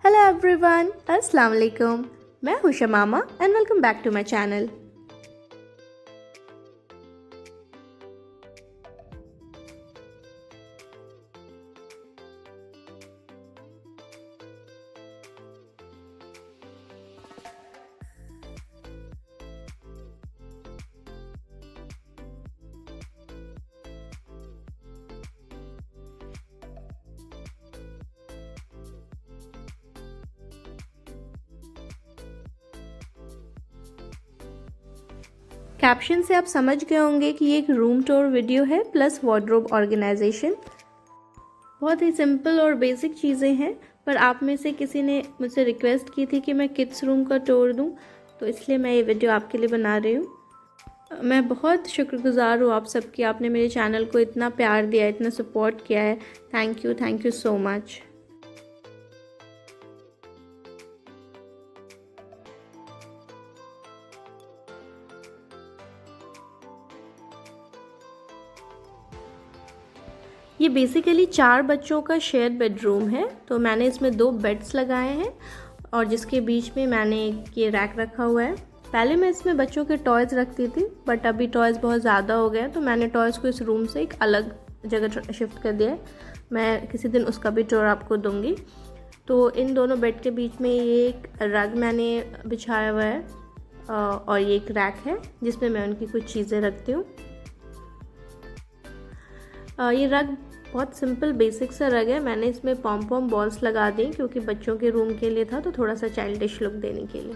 Hello everyone, अस्सलाम वालेकुम। मैं हूं Shamama and welcome back to my channel. Caption से आप समझ गए होंगे कि ये एक रूम टूर वीडियो है प्लस वार्डरोब ऑर्गेनाइजेशन। बहुत ही सिंपल और बेसिक चीज़ें हैं, पर आप में से किसी ने मुझसे रिक्वेस्ट की थी कि मैं किड्स रूम का टूर दूं, तो इसलिए मैं ये वीडियो आपके लिए बना रही हूँ। मैं बहुत शुक्रगुज़ार हूँ आप सबकी, आपने मेरे चैनल को इतना प्यार दिया, इतना सपोर्ट किया है। Thank you so much. ये बेसिकली 4 बच्चों का शेयर बेडरूम है, तो मैंने इसमें 2 बेड्स लगाए हैं और जिसके बीच में मैंने ये रैक रखा हुआ है। पहले मैं इसमें बच्चों के टॉयज़ रखती थी, बट अभी टॉयज़ बहुत ज़्यादा हो गए तो मैंने टॉयज़ को इस रूम से एक अलग जगह शिफ्ट कर दिया है। मैं किसी दिन उसका भी टूर आपको दूंगी। तो इन दोनों बेड के बीच में ये एक रग मैंने बिछाया हुआ है और ये एक रैक है जिसमें मैं उनकी कुछ चीज़ें रखती हूँ। ये रग बहुत सिंपल बेसिक सा रग है। मैंने इसमें पॉम पॉम बॉल्स लगा दी क्योंकि बच्चों के रूम के लिए था, तो थोड़ा सा चाइल्डिश लुक देने के लिए।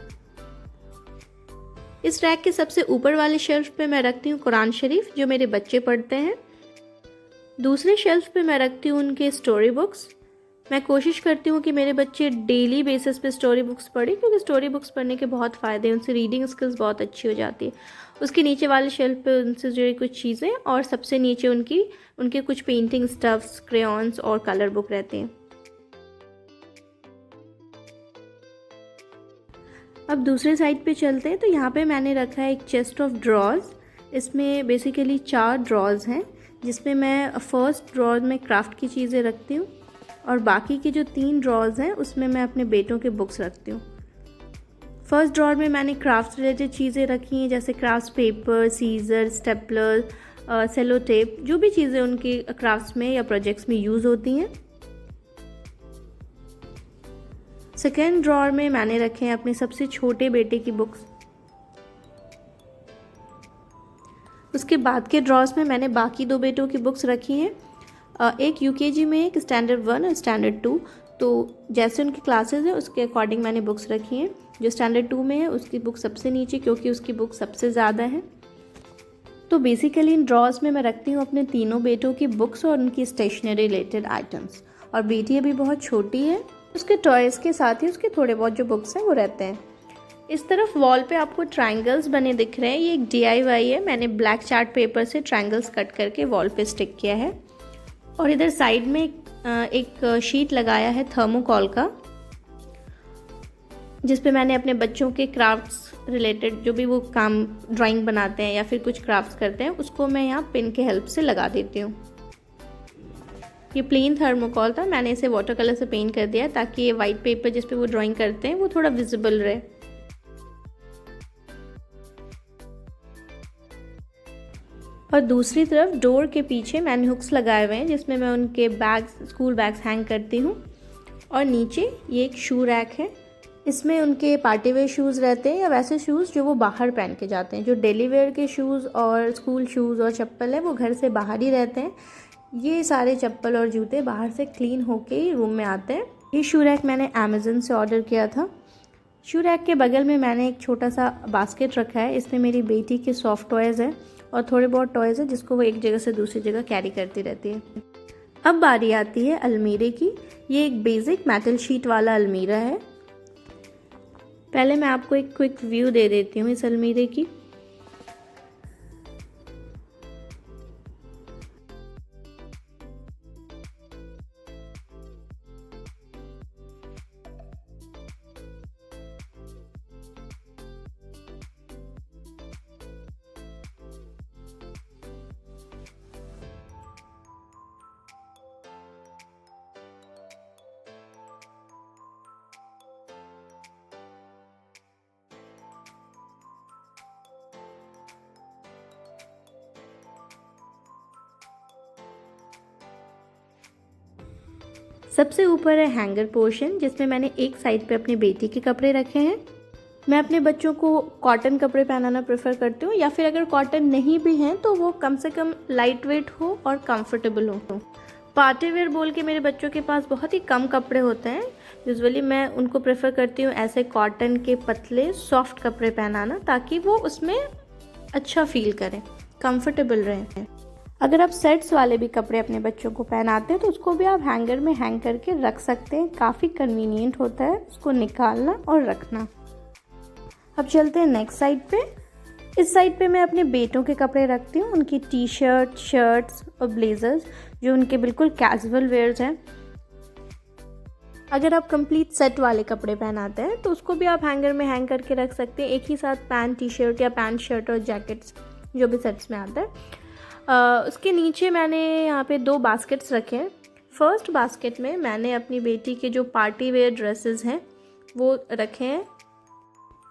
इस रैक के सबसे ऊपर वाले शेल्फ पे मैं रखती हूँ कुरान शरीफ जो मेरे बच्चे पढ़ते हैं। दूसरे शेल्फ पे मैं रखती हूँ उनके स्टोरी बुक्स। मैं कोशिश करती हूँ कि मेरे बच्चे डेली बेसिस पे स्टोरी बुक्स पढ़ें क्योंकि स्टोरी बुक्स पढ़ने के बहुत फ़ायदे हैं, उनसे रीडिंग स्किल्स बहुत अच्छी हो जाती है। उसके नीचे वाले शेल्फ पे उनसे जुड़ी कुछ चीज़ें और सबसे नीचे उनके कुछ पेंटिंग स्टफ्स, क्रेयॉन्स और कलर बुक रहते हैं। अब दूसरे साइड पे चलते हैं, तो यहाँ पे मैंने रखा है एक चेस्ट ऑफ ड्रॉर्स। इसमें बेसिकली 4 ड्रॉर्स हैं जिसमें मैं फर्स्ट ड्रॉर में क्राफ्ट की चीज़ें रखती हूँ और बाकी के जो 3 ड्रॉर्स हैं उसमें मैं अपने बेटों के बुक्स रखती हूँ। फर्स्ट ड्रॉर में मैंने क्राफ्ट रिलेटेड चीज़ें रखी हैं जैसे craft paper, scissor, stapler, cello tape, जो भी चीज़ें उनके क्राफ्ट्स में या प्रोजेक्ट्स में यूज़ होती हैं। सेकेंड ड्रॉर में मैंने रखे हैं अपने सबसे छोटे बेटे की बुक्स। उसके बाद के ड्रॉर्स में मैंने बाकी 2 बेटों की बुक्स रखी हैं, एक यूकेजी में, एक स्टैंडर्ड 1 और स्टैंडर्ड 2। तो जैसे उनकी क्लासेस हैं उसके अकॉर्डिंग मैंने बुक्स रखी हैं। जो स्टैंडर्ड 2 में है उसकी बुक सबसे नीचे क्योंकि उसकी बुक सबसे ज़्यादा है। तो बेसिकली इन ड्रॉर्स में मैं रखती हूँ अपने तीनों बेटों की बुक्स और उनकी स्टेशनरी रिलेटेड आइटम्स। और बेटी अभी बहुत छोटी है, उसके टॉयज़ के साथ ही उसके थोड़े बहुत जो बुक्स हैं वो रहते हैं। इस तरफ वॉल पे आपको ट्रायंगल्स बने दिख रहे हैं, ये एक DIY है। मैंने ब्लैक चार्ट पेपर से ट्रायंगल्स कट करके वॉल पे स्टिक किया है। और इधर साइड में एक शीट लगाया है थर्मोकॉल का, जिस पे मैंने अपने बच्चों के क्राफ्ट्स रिलेटेड जो भी वो काम ड्राइंग बनाते हैं या फिर कुछ क्राफ्ट्स करते हैं उसको मैं यहाँ पिन के हेल्प से लगा देती हूँ। ये प्लेन थर्मोकॉल था, मैंने इसे वाटर कलर से पेंट कर दिया ताकि ये वाइट पेपर जिस पे वो ड्राइंग करते हैं वो थोड़ा विजिबल रहे। और दूसरी तरफ डोर के पीछे मैंने हुक्स लगाए हुए हैं जिसमें मैं उनके बैग्स, स्कूल बैग्स हैंग करती हूँ। और नीचे ये एक शू रैक है, इसमें उनके पार्टी वेयर शूज़ रहते हैं या वैसे शूज़ जो वो बाहर पहन के जाते हैं। जो डेली वेयर के शूज़ और स्कूल शूज़ और चप्पल है वो घर से बाहर ही रहते हैं। ये सारे चप्पल और जूते बाहर से क्लीन होके ही रूम में आते हैं। ये शू रैक मैंने अमेज़न से ऑर्डर किया था। शू रैक के बगल में मैंने एक छोटा सा बास्केट रखा है, इसमें मेरी बेटी के सॉफ्ट टॉयज़ हैं और थोड़े बहुत टॉयज़ हैं जिसको वो एक जगह से दूसरी जगह कैरी करती रहती है। अब बारी आती है अलमीरे की। ये एक बेसिक मेटल शीट वाला अलमीरा है। पहले मैं आपको एक क्विक व्यू दे देती हूँ इस अलमीरे की। सबसे ऊपर है हैंगर पोर्शन, जिसमें मैंने एक साइड पे अपनी बेटी के कपड़े रखे हैं। मैं अपने बच्चों को कॉटन कपड़े पहनाना प्रेफर करती हूँ, या फिर अगर कॉटन नहीं भी हैं तो वो कम से कम लाइट वेट हो और कंफर्टेबल हो। पार्टी वेयर बोल के मेरे बच्चों के पास बहुत ही कम कपड़े होते हैं। यूजुअली मैं उनको प्रेफर करती हूँ ऐसे कॉटन के पतले सॉफ्ट कपड़े पहनाना, ताकि वो उसमें अच्छा फील करें, कंफर्टेबल रहें। अगर आप सेट्स वाले भी कपड़े अपने बच्चों को पहनाते हैं तो उसको भी आप हैंगर में हैंग करके रख सकते हैं। काफ़ी कन्वीनियंट होता है उसको निकालना और रखना। अब चलते हैं नेक्स्ट साइड पे। इस साइड पे मैं अपने बेटों के कपड़े रखती हूँ, उनकी टी शर्ट, शर्ट्स और ब्लेजर्स, जो उनके बिल्कुल कैजुअल वेयर्स हैं। अगर आप कंप्लीट सेट वाले कपड़े पहनाते हैं तो उसको भी आप हैंगर में हैंग करके रख सकते हैं, एक ही साथ पैंट टी शर्ट या पैंट शर्ट और जैकेट्स जो भी सेट्स में आता है। उसके नीचे मैंने यहाँ पे 2 बास्केट्स रखे हैं। फर्स्ट बास्केट में मैंने अपनी बेटी के जो पार्टी वेयर ड्रेसेस हैं वो रखे हैं।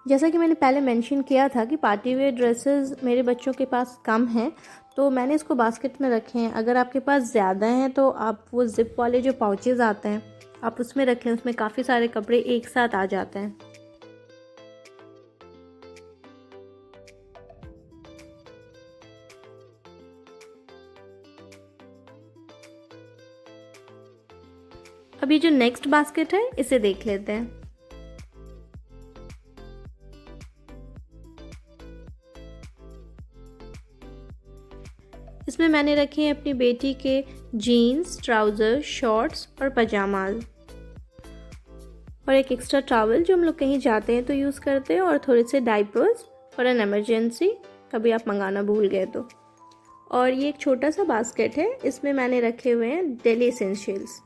जैसा कि मैंने पहले मेंशन किया था कि पार्टी वेयर ड्रेसेस मेरे बच्चों के पास कम हैं, तो मैंने इसको बास्केट में रखे हैं। अगर आपके पास ज़्यादा हैं तो आप वो ज़िप वाले जो पाउचेज़ आते हैं आप उसमें रखें, उसमें काफ़ी सारे कपड़े एक साथ आ जाते हैं। अभी जो नेक्स्ट बास्केट है इसे देख लेते हैं। इसमें मैंने रखे हैं अपनी बेटी के जीन्स, ट्राउज़र, शॉर्ट्स और पजामाज, और एक एक्स्ट्रा टॉवल जो हम लोग कहीं जाते हैं तो यूज़ करते हैं, और थोड़े से डाइपर्स फॉर एन इमरजेंसी, कभी आप मंगाना भूल गए तो। और ये एक छोटा सा बास्केट है, इसमें मैंने रखे हुए हैं डेली एसेंशियल्स,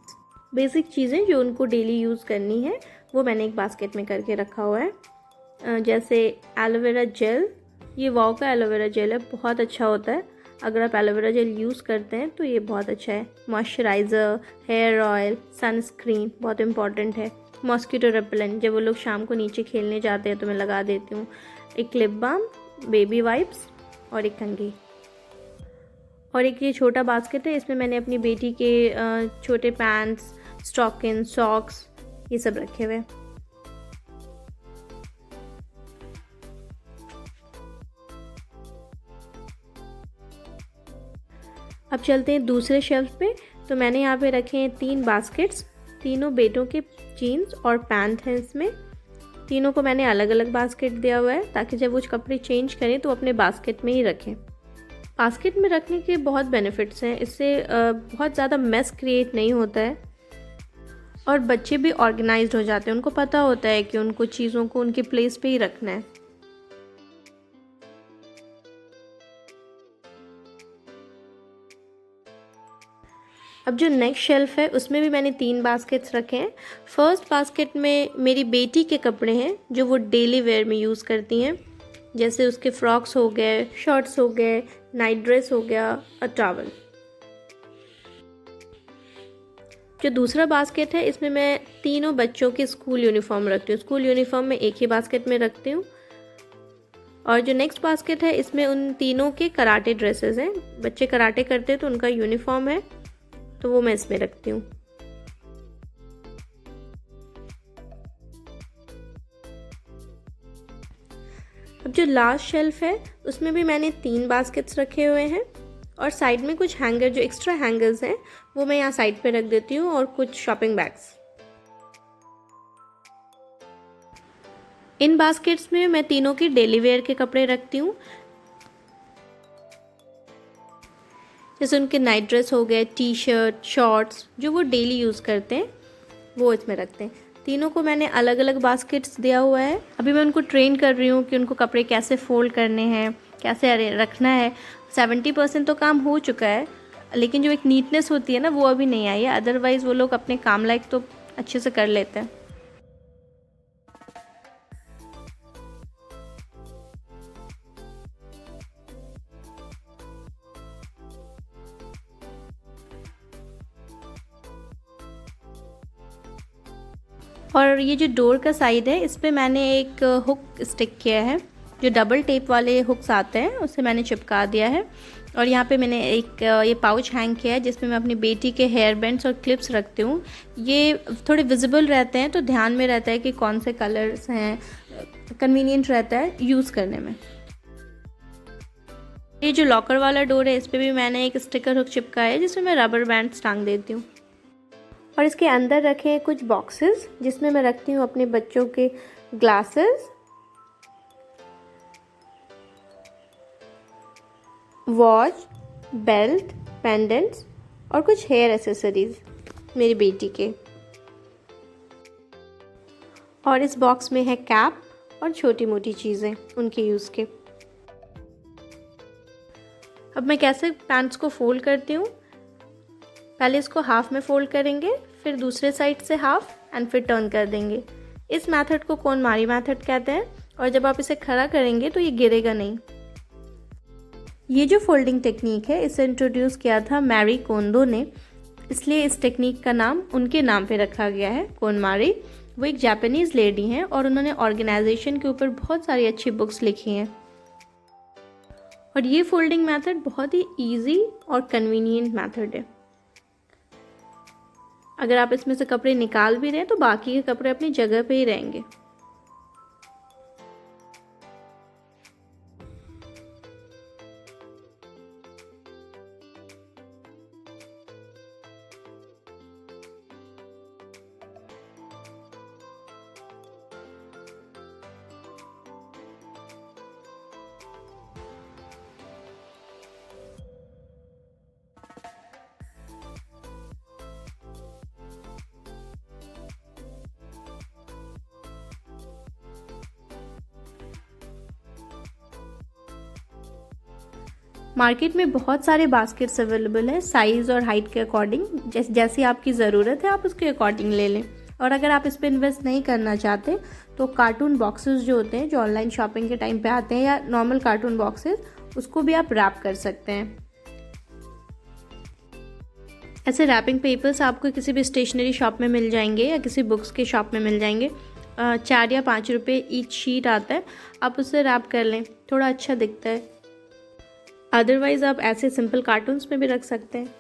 बेसिक चीज़ें जो उनको डेली यूज़ करनी है वो मैंने एक बास्केट में करके रखा हुआ है। जैसे एलोवेरा जेल, ये वाव का एलोवेरा जेल है, बहुत अच्छा होता है। अगर आप एलोवेरा जेल यूज़ करते हैं तो ये बहुत अच्छा है। मॉइस्चराइज़र, हेयर ऑयल, सनस्क्रीन बहुत इंपॉर्टेंट है। मॉस्किटो रेपेलेंट, जब वो लोग शाम को नीचे खेलने जाते हैं तो मैं लगा देती हूँ। एक लिप बाम, बेबी वाइप्स और एक कंघी। और एक ये छोटा बास्केट है, इसमें मैंने अपनी बेटी के छोटे पैंट्स, स्टॉकिन, सॉक्स ये सब रखे हुए। अब चलते हैं दूसरे शेल्फ पे। तो मैंने यहाँ पे रखे हैं 3 बास्केट्स, तीनों बेटों के जीन्स और पैंट हैं। इसमें तीनों को मैंने अलग अलग बास्केट दिया हुआ है, ताकि जब वो कपड़े चेंज करें तो अपने बास्केट में ही रखें। बास्केट में रखने के बहुत बेनिफिट्स हैं, इससे बहुत ज़्यादा मेस क्रिएट नहीं होता है और बच्चे भी ऑर्गेनाइज्ड हो जाते हैं। उनको पता होता है कि उनको चीज़ों को उनकी प्लेस पे ही रखना है। अब जो नेक्स्ट शेल्फ है उसमें भी मैंने 3 बास्केट्स रखे हैं। फर्स्ट बास्केट में मेरी बेटी के कपड़े हैं जो वो डेली वेयर में यूज़ करती हैं, जैसे उसके फ्रॉक्स हो गए, शॉर्ट्स हो गए, नाइट ड्रेस हो गया और टॉवल। जो दूसरा बास्केट है इसमें मैं तीनों बच्चों की स्कूल यूनिफॉर्म रखती हूँ। स्कूल यूनिफॉर्म में एक ही बास्केट में रखती हूँ। और जो नेक्स्ट बास्केट है इसमें उन तीनों के कराटे ड्रेसेस हैं। बच्चे कराटे करते हैं तो उनका यूनिफॉर्म है, तो वो मैं इसमें रखती हूँ। अब जो लास्ट शेल्फ है उसमें भी मैंने 3 बास्केट्स रखे हुए हैं, और साइड में कुछ हैंगर, जो एक्स्ट्रा हैंगर्स हैं वो मैं यहाँ साइड पे रख देती हूँ, और कुछ शॉपिंग बैग्स। इन बास्केट्स में मैं तीनों की डेली वेयर के कपड़े रखती हूँ, जैसे उनके नाइट ड्रेस हो गए, टी शर्ट, शॉर्ट्स जो वो डेली यूज़ करते हैं वो इसमें रखते हैं। तीनों को मैंने अलग अलग बास्केट्स दिया हुआ है। अभी मैं उनको ट्रेन कर रही हूँ कि उनको कपड़े कैसे फोल्ड करने हैं, कैसे रखना है। 70% तो काम हो चुका है, लेकिन जो एक नीटनेस होती है ना वो अभी नहीं आई है। अदरवाइज़ वो लोग अपने काम लायक तो अच्छे से कर लेते हैं। और ये जो डोर का साइड है इस पर मैंने एक हुक स्टिक किया है, जो डबल टेप वाले हुक्स आते हैं उससे मैंने चिपका दिया है। और यहाँ पे मैंने एक ये पाउच हैंग किया है जिसमें मैं अपनी बेटी के हेयर बैंड्स और क्लिप्स रखती हूँ। ये थोड़े विजिबल रहते हैं तो ध्यान में रहता है कि कौन से कलर्स हैं, कन्वीनियंट रहता है यूज़ करने में। ये जो लॉकर वाला डोर है इस पर भी मैंने एक स्टिकर हुक चिपकाया है जिसमें मैं रबर बैंड्स टांग देती हूँ। और इसके अंदर रखे हैं कुछ बॉक्सेस जिसमें मैं रखती हूँ अपने बच्चों के ग्लासेस, वॉच, बेल्ट, पेंडेंट्स और कुछ हेयर एसेसरीज मेरी बेटी के। और इस बॉक्स में है कैप और छोटी मोटी चीज़ें उनके यूज़ के। अब मैं कैसे पैंट्स को फोल्ड करती हूँ, पहले इसको हाफ में फोल्ड करेंगे, फिर दूसरे साइड से हाफ एंड फिर टर्न कर देंगे। इस मेथड को कोनमारी मेथड कहते हैं और जब आप इसे खड़ा करेंगे तो ये गिरेगा नहीं। ये जो फोल्डिंग टेक्निक है इसे इंट्रोड्यूस किया था मैरी कोंडो ने, इसलिए इस टेक्निक का नाम उनके नाम पे रखा गया है, कोनमारी। वो एक जापानीज़ लेडी हैं और उन्होंने ऑर्गेनाइजेशन के ऊपर बहुत सारी अच्छी बुक्स लिखी हैं। और ये फोल्डिंग मेथड बहुत ही इजी और कन्वीनियंट मेथड है। अगर आप इसमें से कपड़े निकाल भी रहे हैं तो बाकी के कपड़े अपनी जगह पे ही रहेंगे। मार्केट में बहुत सारे बास्केट्स अवेलेबल हैं साइज़ और हाइट के अकॉर्डिंग, जैसी आपकी ज़रूरत है आप उसके अकॉर्डिंग ले लें। और अगर आप इस पर इन्वेस्ट नहीं करना चाहते तो कार्टून बॉक्सेस जो होते हैं जो ऑनलाइन शॉपिंग के टाइम पे आते हैं या नॉर्मल कार्टून बॉक्सेस, उसको भी आप रैप कर सकते हैं। ऐसे रैपिंग पेपर्स आपको किसी भी स्टेशनरी शॉप में मिल जाएंगे या किसी बुक्स के शॉप में मिल जाएंगे। 4 या 5 रुपये ईच शीट आता है, आप उससे रैप कर लें, थोड़ा अच्छा दिखता है। अदरवाइज़ आप ऐसे सिंपल कार्टून्स में भी रख सकते हैं।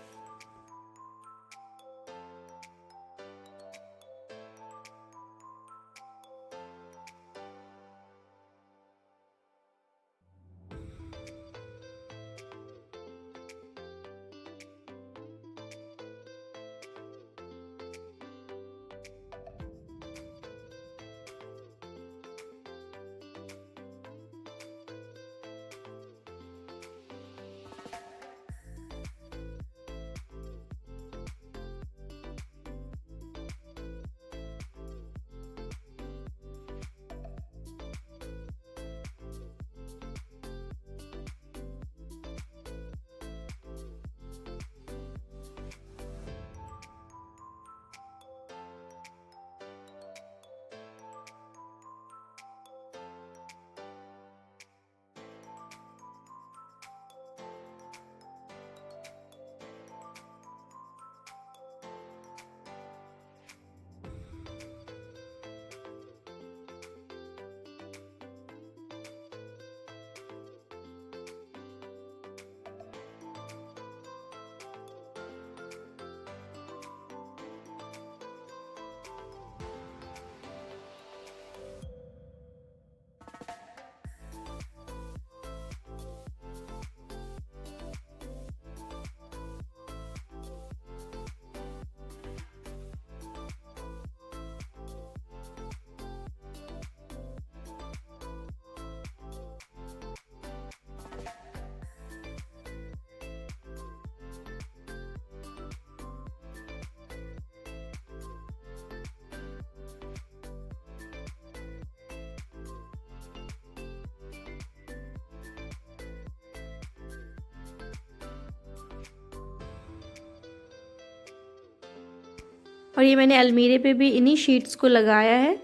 और ये मैंने अलमीरे पे भी इन्हीं शीट्स को लगाया है।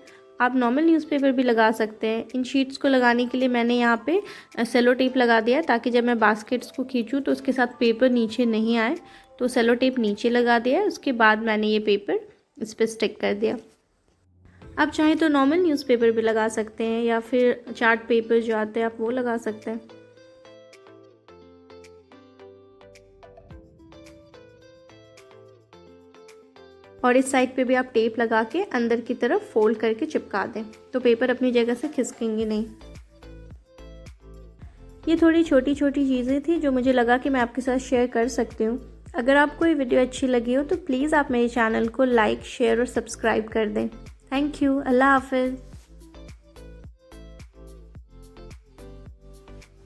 आप नॉर्मल न्यूज़पेपर भी लगा सकते हैं। इन शीट्स को लगाने के लिए मैंने यहाँ पे सेलो टेप लगा दिया ताकि जब मैं बास्केट्स को खींचूँ तो उसके साथ पेपर नीचे नहीं आए। तो सेलो टेप नीचे लगा दिया, उसके बाद मैंने ये पेपर इस पर स्टिक कर दिया। आप चाहें तो नॉर्मल न्यूज़पेपर भी लगा सकते हैं या फिर चार्ट पेपर जो आते हैं आप वो लगा सकते हैं। और इस साइड पे भी आप टेप लगा के अंदर की तरफ फोल्ड करके चिपका दें, तो पेपर अपनी जगह से खिसकेंगे नहीं। ये थोड़ी छोटी छोटी चीज़ें थी जो मुझे लगा कि मैं आपके साथ शेयर कर सकती हूँ। अगर आपको ये वीडियो अच्छी लगी हो तो प्लीज़ आप मेरे चैनल को लाइक, शेयर और सब्सक्राइब कर दें। Thank you. अल्लाह हाफिज़।